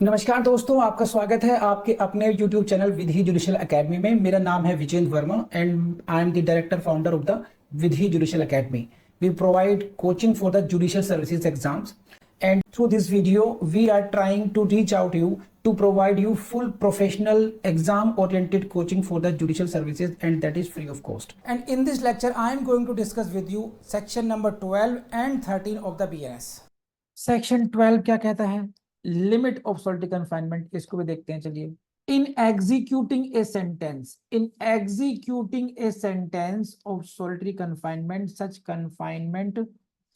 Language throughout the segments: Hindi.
नमस्कार दोस्तों, आपका स्वागत है आपके अपने YouTube channel Vidhi judicial academy में। मेरा नाम है Vijendra Verma and I am the director founder of the Vidhi judicial academy. We provide coaching for the judicial services exams and through this video we are trying to reach out you to provide you full professional exam oriented coaching for the judicial services, and that is free of cost. And in this lecture I am going to discuss with you section number 12 and 13 of the BNS. Section 12 क्या कहता है? Limit of solitary confinement. इसको भी देखते हैं, चलिए। In executing a sentence of solitary confinement such confinement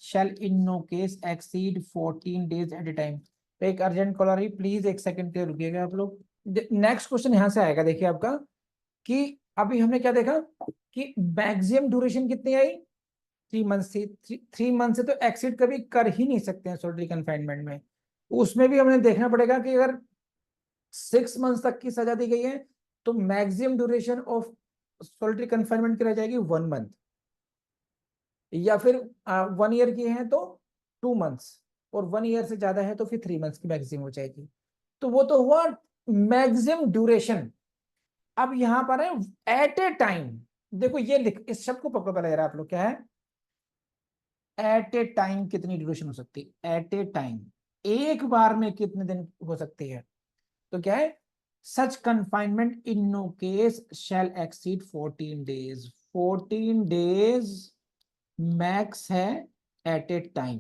shall in no case exceed 14 days at a time. एक अर्जेंट कॉलर है, प्लीज एक सेकंड के लिए रुकिएगा आप लोग। नेक्स्ट क्वेश्चन यहां से आएगा, देखिए आपका, कि अभी हमने क्या देखा कि मैक्सिमम ड्यूरेशन कितनी आई? 3 मंथ से। 3 मंथ से तो एक्सीड कभी कर ही नहीं सकते हैं सॉलिटरी कन्फाइनमेंट में। उसमें भी हमें देखना पड़ेगा कि अगर 6 मंथ तक की सजा दी गई है तो maximum duration of solitary confinement की रह जाएगी 1 मंथ, या फिर 1 ईयर की है तो 2 मंथ्स, और 1 ईयर से ज्यादा है तो फिर 3 मंथ्स की मैक्सिमम हो जाएगी। तो वो तो हुआ मैक्सिमम ड्यूरेशन। अब यहां पर है एट ए टाइम। देखो ये लिख, इस शब्द को पकड़ो पहले आप लोग, क्या है एट ए टाइम? कितनी ड्यूरेशन हो सकती है एट ए टाइम? एक बार में कितने दिन हो सकती है? तो क्या है, such confinement in no case shall exceed 14 days. 14 days max है एट ए टाइम।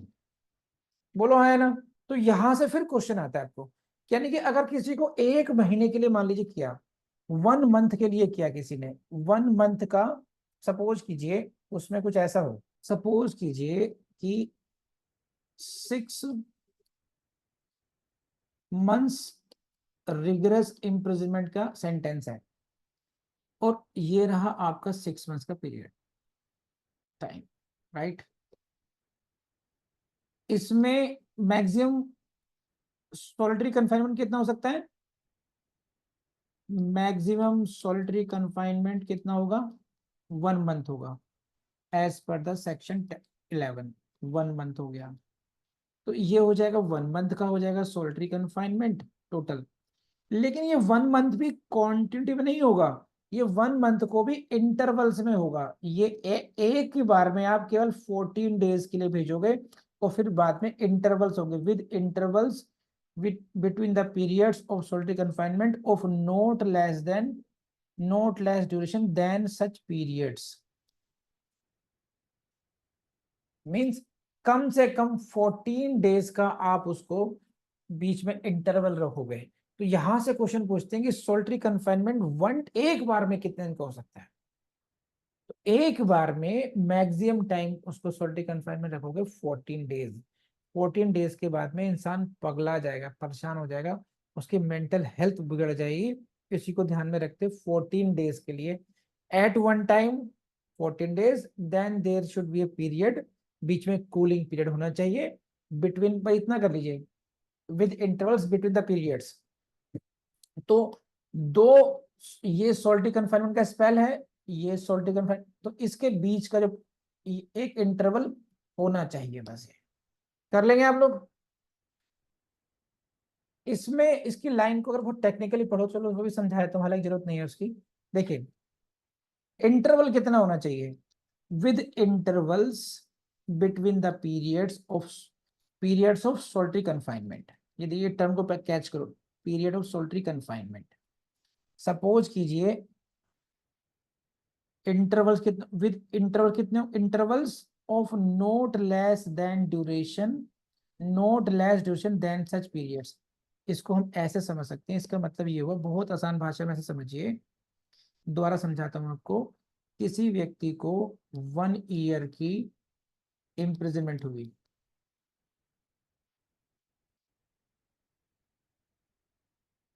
बोलो है ना? तो यहां से फिर क्वेश्चन आता है आपको, यानी कि अगर किसी को 1 महीने के लिए मान लीजिए किया, 1 मंथ के लिए किया किसी ने, 1 मंथ का, सपोज कीजिए उसमें कुछ ऐसा हो, सपोज कीजिए कि 6 मंथ्स रिगरस इम्प्रिजनमेंट का सेंटेंस है, और ये रहा आपका 6 मंथ्स का पीरियड टाइम, राइट? इसमें मैक्सिमम सॉलिटरी कन्फाइनमेंट कितना हो सकता है? मैक्सिमम सॉलिटरी कन्फाइनमेंट कितना होगा? 1 मंथ होगा, as per the section 11। 1 month हो गया, तो ये हो जाएगा 1 मंथ का हो जाएगा सॉलिटरी कन्फाइनमेंट टोटल। लेकिन ये 1 मंथ भी क्वांटिटी में नहीं होगा, ये 1 मंथ को भी इंटरवल्स में होगा। ये एक ही बार में आप केवल 14 डेज के लिए भेजोगे, और फिर बाद में इंटरवल्स होंगे, with intervals between the periods of solitary confinement of not less duration than such periods. Means कम से कम 14 डेज का आप उसको बीच में इंटरवल रखोगे। तो यहां से क्वेश्चन पूछते हैं कि सोल्ट्री कन्फाइनमेंट वन एक बार में कितने दिन का हो सकता है? तो एक बार में मैक्सिमम टाइम उसको सोल्ट्री कन्फाइनमेंट रखोगे 14 डेज। 14 डेज के बाद में इंसान पगला जाएगा, परेशान हो जाएगा, उसकी मेंटल हेल्थ बिगड़ जाएगी। इसी को ध्यान में रखते 14 डेज के लिए at one time, 14 days, then there should be a period, बीच में कूलिंग पीरियड होना चाहिए बिटवीन, भाई इतना कर लीजिए, with intervals between the periods. तो दो, ये सोल्टी कन्फाइनमेंट का स्पेल है, ये सोल्टी कन्फाइनमेंट, तो इसके बीच का जो एक इंटरवल होना चाहिए, बस ये कर लेंगे आप लोग। इसमें इसकी लाइन को अगर बहुत टेक्निकली पढ़ो, चलो उसको भी समझाया तो, हालांकि जरूरत नहीं है उसकी। देखिए इंटरवल कितना होना चाहिए? With intervals between the periods of solitary confinement. यदि ये टर्म को कैच करो, period of solitary confinement, suppose कीजिए इंटरवल्स कितने, विद इंटरवल कितने, intervals of not less duration than such periods. इसको हम ऐसे समझ सकते हैं, इसका मतलब ये हुआ, बहुत आसान भाषा में ऐसे समझिए, दोबारा समझाता हूं आपको। किसी व्यक्ति को 1 ईयर की इम्प्रिजनमेंट हुई,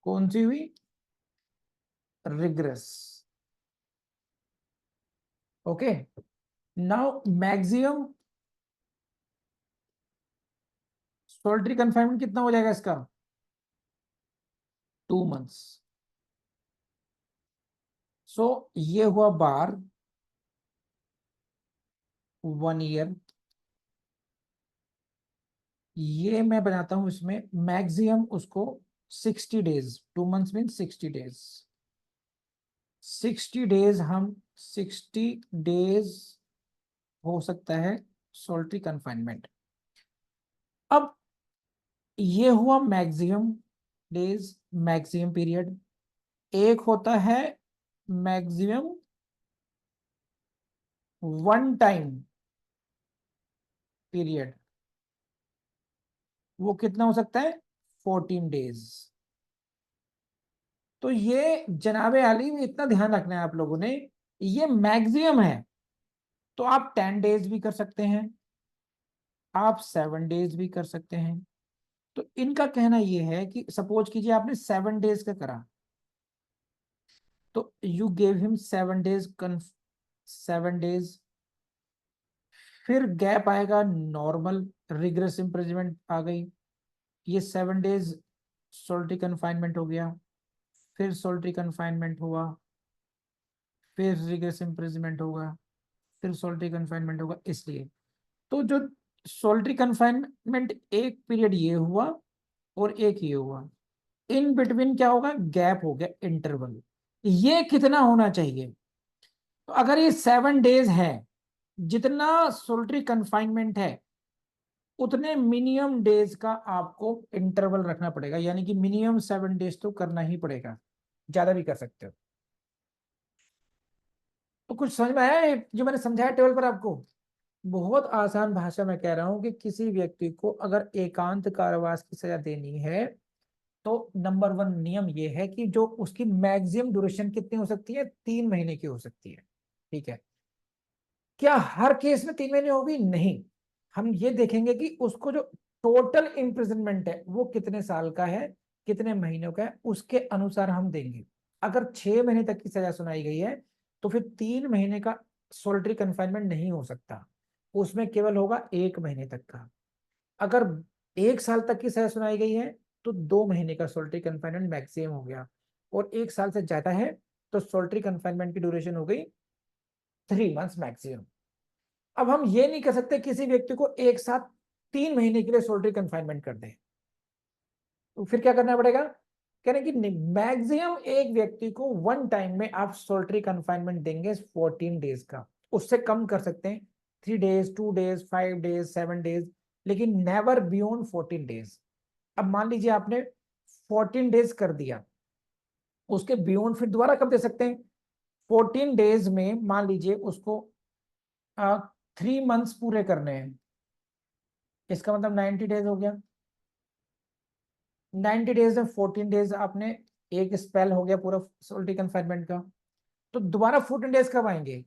कौन सी हुई? Rigorous. Okay, now maximum solitary confinement कितना हो जाएगा इसका? 2 मंथ्स। सो ये हुआ बार 1 ईयर। ये मैं बनाता हूं इसमें मैक्सिमम उसको 60 days, 2 months mean 60 days, 60 days हम 60 डेज हो सकता है सोल्ट्री कन्फाइनमेंट। अब ये हुआ मैक्सिमम डेज, मैक्सिमम पीरियड। एक होता है मैक्सिमम वन टाइम पीरियड, वो कितना हो सकता है 14 डेज। तो ये जनाबे आली में इतना ध्यान रखना है आप लोगों ने, ये मैक्सिमम है। तो आप 10 डेज भी कर सकते हैं, आप 7 डेज भी कर सकते हैं। तो इनका कहना यह है कि सपोज कीजिए आपने 7 डेज का करा, तो you gave him 7 days, 7 days, फिर गैप आएगा नॉर्मल, रिग्रेस इम्प्रिजनमेंट आ गई, ये 7 डेज सोल्ट्री कन्फाइनमेंट हो गया, फिर सोल्ट्री कन्फाइनमेंट हुआ, फिर रिग्रेस इम्प्रिजनमेंट होगा, फिर सोल्ट्री कन्फाइनमेंट होगा। इसलिए तो जो सोल्ट्री कन्फाइनमेंट एक पीरियड ये हुआ और एक ये हुआ, इन बिटवीन क्या होगा, गैप हो गया, इंटरवल। ये कितना होना चाहिए, तो अगर ये 7 डेज है, जितना सोल्ट्री कन्फाइनमेंट है उतने मिनिमम डेज का आपको इंटरवल रखना पड़ेगा, यानी कि मिनिमम 7 डेज तो करना ही पड़ेगा, ज्यादा भी कर सकते हो। तो कुछ समझ में आया है जो मैंने समझाया टेबल पर आपको? बहुत आसान भाषा में कह रहा हूं कि किसी व्यक्ति को अगर एकांत कारावास की सजा देनी है तो नंबर 1 नियम यह है कि जो उसकी मैक्सिमम ड्यूरेशन कितनी हो सकती है, 3 महीने की हो सकती है। ठीक है, क्या हर केस में 3 महीने होगी? नहीं, हम ये देखेंगे कि उसको जो टोटल इम्प्रिजनमेंट है वो कितने साल का है, कितने महीनों का है, उसके अनुसार हम देंगे। अगर 6 महीने तक की सजा सुनाई गई है तो फिर 3 महीने का सोल्ट्री कन्फाइनमेंट नहीं हो सकता, उसमें केवल होगा 1 महीने तक का। अगर 1 साल तक की सजा सुनाई गई है तो 2 महीने का सोल्ट्री कन्फाइनमेंट मैक्सिमम हो गया, और 1 साल से ज्यादा है तो सोल्ट्री कन्फाइनमेंट की ड्यूरेशन हो गई 3 मंथ्स मैक्सिमम। अब हम ये नहीं कर सकते किसी व्यक्ति को एक साथ 3 महीने के लिए सोल्ट्री कन्फाइनमेंट कर दें, तो फिर क्या करना पड़ेगा, कह रहे हैं कि मैक्सिमम एक व्यक्ति को वन टाइम में आप सोल्ट्री कन्फाइनमेंट देंगे 14 डेज का, उससे कम कर सकते हैं 3 डेज, 2 डेज, 5 डेज, 7 डेज, लेकिन नेवर बियॉन्ड 14 डेज। अब मान लीजिए आपने 14 डेज कर दिया, उसके बियॉन्ड फिर दोबारा कब दे सकते हैं? 14 डेज में मान लीजिए उसको 3 मंथ्स पूरे करने हैं, इसका मतलब 90 डेज हो गया। 90 डेज में 14 डेज आपने, एक स्पेल हो गया पूरा सोल्टी कन्फाइनमेंट का। तो दोबारा 14 डेज कब आएंगे?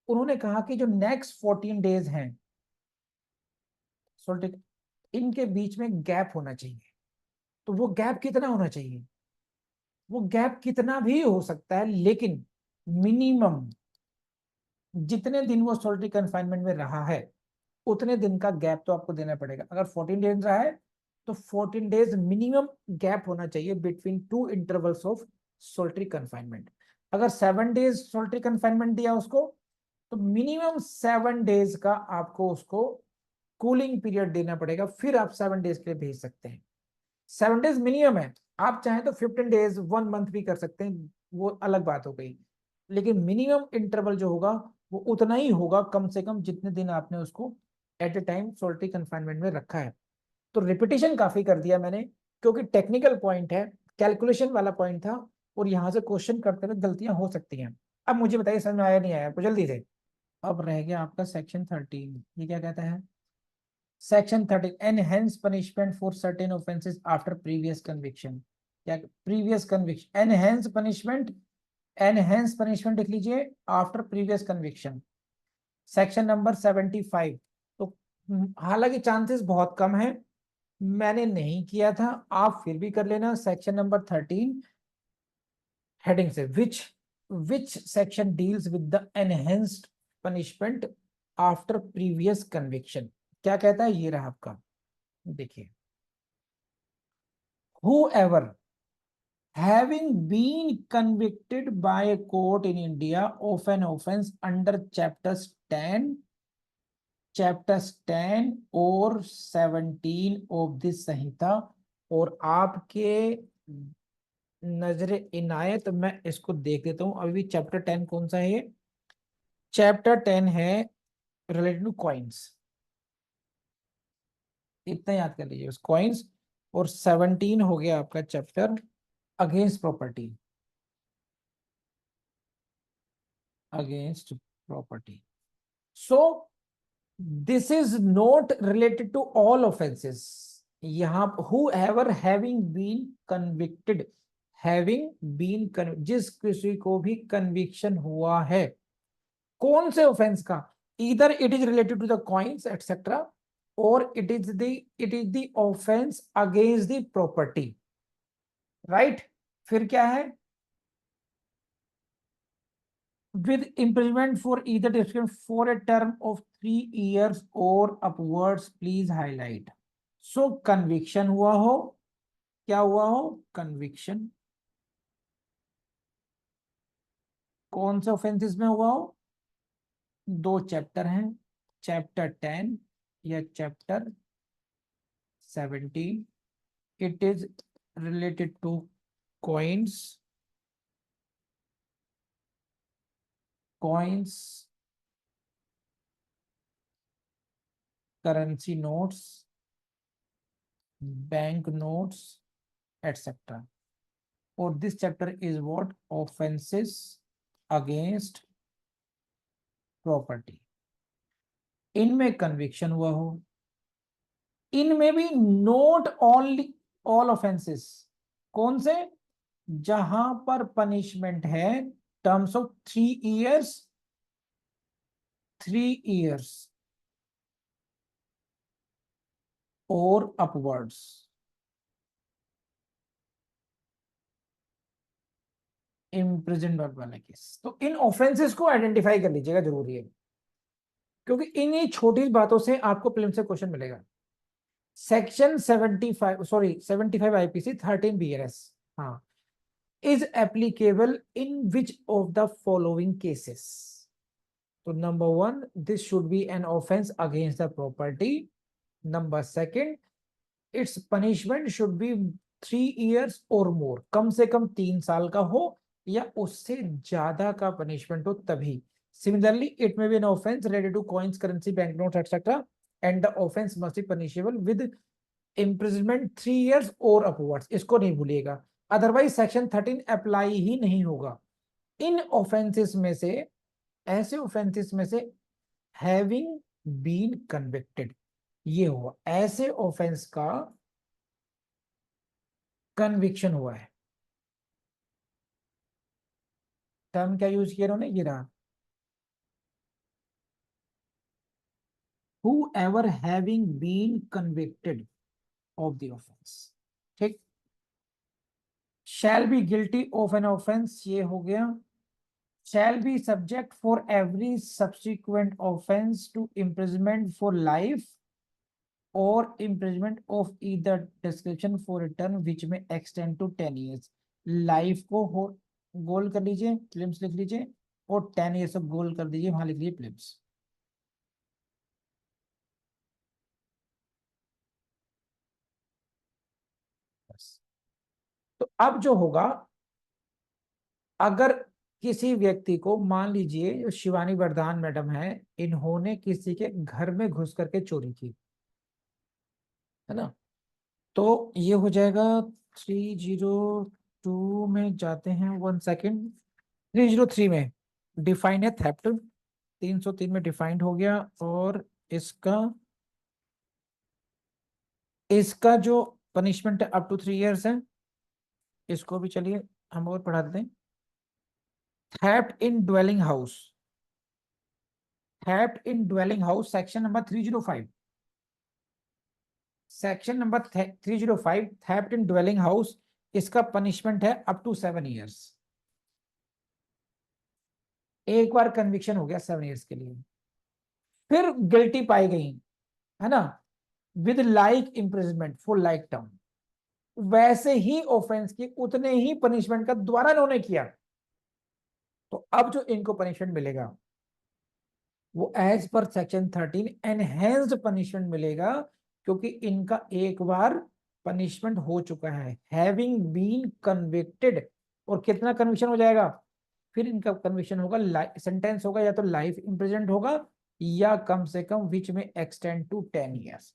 उन्होंने कहा कि जो नेक्स्ट 14 डेज हैं सोल्टी, इनके बीच में गैप होना चाहिए। तो वो गैप कितना होना चाहिए? वो गैप कितना भी हो सकता है, लेकिन मिनिमम जितने दिन वो सोल्टी कन्फाइनमेंट में रहा है उतने दिन का गैप तो आपको देना पड़ेगा। अगर 14 डेज रहा है तो 14 डेज मिनिमम गैप होना चाहिए between 2 intervals of solitary confinement. अगर 7 डेज सोल्ट्री कन्फाइनमेंट दिया उसको, तो मिनिमम 7 डेज का आपको उसको कूलिंग पीरियड देना पड़ेगा, फिर आप 7 डेज के लिए भेज सकते हैं। 7 डेज मिनिमम है, आप चाहें तो 15 डेज, 1 मंथ भी कर सकते हैं, वो अलग बात हो गई। लेकिन मिनिमम इंटरवल जो होगा वो उतना ही होगा कम से कम जितने दिन आपने उसको eight a time solitary confinement में रखा है। तो रिपीटिशन काफी कर दिया मैंने, क्योंकि टेक्निकल पॉइंट है, कैलकुलेशन वाला पॉइंट था, और यहां से क्वेश्चन करते हुए गलतियां हो सकती हैं। अब मुझे बताइए समझ में आया नहीं आया आपको, जल्दी से। अब रह गया आपका सेक्शन 13, ये क्या कहता है? Section 13, enhance punishment for certain offences after previous conviction. क्या previous conviction, enhance punishment, enhance punishment लिख लीजिए after previous conviction, section number 75। तो हालांकि चांसेस बहुत कम है, मैंने नहीं किया था, आप फिर भी कर लेना। सेक्शन नंबर 13 हेडिंग से, which section deals with the enhanced punishment after previous conviction, क्या कहता है? ये रहा आपका, देखिए, whoever having been convicted by a court in India of an offense under chapters 10 और 17 of this संहिता, और आपके नजर इनायत, मैं इसको देख देता हूँ। अभी भी चैप्टर 10 कौन सा है ये? चैप्टर 10 है रिलेटेड टू कॉइन्स। इतना याद कर लीजिए बस, कॉइन्स। और 17 हो गया आपका chapter against property. Against property. So this is not related to all offences. यहां whoever having been convicted, having been, जिस किसी को भी कन्विक्शन हुआ है कौन से ऑफेंस का, इधर it is related to the coins etcetera, और it is the offence against the property, right. फिर क्या है? with imprisonment for either description for a term of 3 years or upwards, please highlight. So conviction हुआ हो, क्या हुआ हो? conviction कौन से ऑफेंसेस में हुआ हो? दो चैप्टर हैं, चैप्टर 10 या chapter 17। It is related to coins, coins, currency notes, bank notes, etc. और this chapter is what? Offences against property. इनमें कन्विक्शन हुआ हो, इनमें भी नोट ओनली ऑल ऑफेंसेस, कौन से? जहां पर पनिशमेंट है टर्म्स ऑफ 3 इयर्स, 3 इयर्स और अपवर्ड्स। इम्प्रिजनमेंट वाला केस, तो इन ऑफेंसेस को आइडेंटिफाई कर लीजिएगा, जरूरी है, क्योंकि इन्हीं छोटी बातों से आपको प्रीलिम्स से क्वेश्चन मिलेगा। सेक्शन 75, सॉरी 75 आईपीसी 13 बीएनएस, हाँ, is applicable in which of the following cases? तो number 1, this should be an offence against the property. Number 2, its punishment should be 3 years और मोर, कम से कम 3 साल का हो या उससे ज्यादा का पनिशमेंट हो तभी। Similarly it may be an offence related two coins, currency, bank note etcetera, and the offence must be punishable with imprisonment 3 years और अपवर्ड्स, इसको नहीं भूलिएगा, अदरवाइज सेक्शन 13 अप्लाई ही नहीं होगा। इन ऑफेंसेस में से, ऐसे ऑफेंसेस में से हैविंग बीन कन्विक्टेड, ये हुआ ऐसे ऑफेंस का कन्विक्शन हुआ है। टर्म क्या यूज किया उन्होंने? ये रहा, whoever having been convicted of the offense, ठीक। shall be guilty of an offense, ये हो गया। shall be subject for every subsequent offense to imprisonment for life or imprisonment of either description for a term which may extend to 10 years। Life को हो गोल कर लीजिए, प्लिम्स लिख लीजिए, और 10 ईयर्स ऑफ गोल कर दीजिए, वहां लिख लीजिए प्लिम्स। बस। तो अब जो होगा, अगर किसी व्यक्ति को, मान लीजिए जो शिवानी वरदान मैडम है, इन्होंने किसी के घर में घुस करके चोरी की, है ना, तो ये हो जाएगा 302 में जाते हैं, 1 सेकेंड, 303 में डिफाइन है थेफ्ट, 303 में डिफाइंड हो गया। और इसका इसका जो पनिशमेंट है अप टू 3 इयर्स है, इसको भी चलिए हम और पढ़ा देते हैं। थेफ्ट इन ड्वेलिंग हाउस, थेफ्ट इन dwelling house section number 305, section number 305 theft इन ड्वेलिंग हाउस, इसका पनिशमेंट है अप टू 7 इयर्स। एक बार कन्विक्शन हो गया 7 इयर्स के लिए, फिर गिल्टी पाई गई, है ना, with like imprisonment for like term, वैसे ही ऑफेंस की उतने ही पनिशमेंट का दोबारा इन्होंने किया, तो अब जो इनको पनिशमेंट मिलेगा वो as per section 13 enhanced punishment मिलेगा, क्योंकि इनका एक बार पनिशमेंट हो चुका है, हैविंग बीन कन्विक्टेड, और कितना कन्विक्शन हो जाएगा, फिर इनका कन्विक्शन होगा, सेंटेंस होगा या तो लाइफ इम्प्रिजनड होगा या कम से कम विच में एक्सटेंड टू 10 ईयर्स,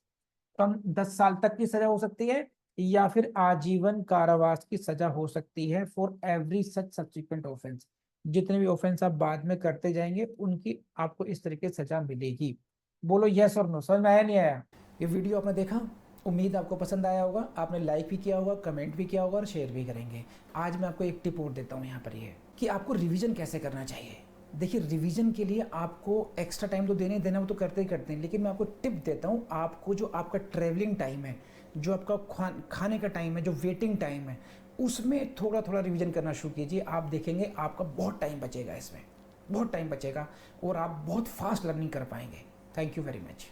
कम 10 साल तक की सजा हो सकती है या फिर आजीवन कारावास की सजा हो सकती है for every such subsequent offence. जितने भी ऑफेंस आप बाद में करते जाएंगे उनकी आपको इस तरीके से सजा मिलेगी। बोलो यस और नो, समझ में आया नहीं आया? ये वीडियो आपने देखा, उम्मीद आपको पसंद आया होगा, आपने लाइक भी किया होगा, कमेंट भी किया होगा और शेयर भी करेंगे। आज मैं आपको एक टिप और देता हूँ यहाँ पर, ये कि आपको रिवीजन कैसे करना चाहिए। देखिए रिवीजन के लिए आपको एक्स्ट्रा टाइम तो देने देना, वो तो करते ही करते हैं, लेकिन मैं आपको टिप देता हूँ। आपको जो आपका ट्रेवलिंग टाइम है, जो आपका खाने का टाइम है, जो वेटिंग टाइम है, उसमें थोड़ा थोड़ा रिवीजन करना शुरू कीजिए। आप देखेंगे आपका बहुत टाइम बचेगा, इसमें बहुत टाइम बचेगा और आप बहुत फास्ट लर्निंग कर पाएंगे। Thank you very much.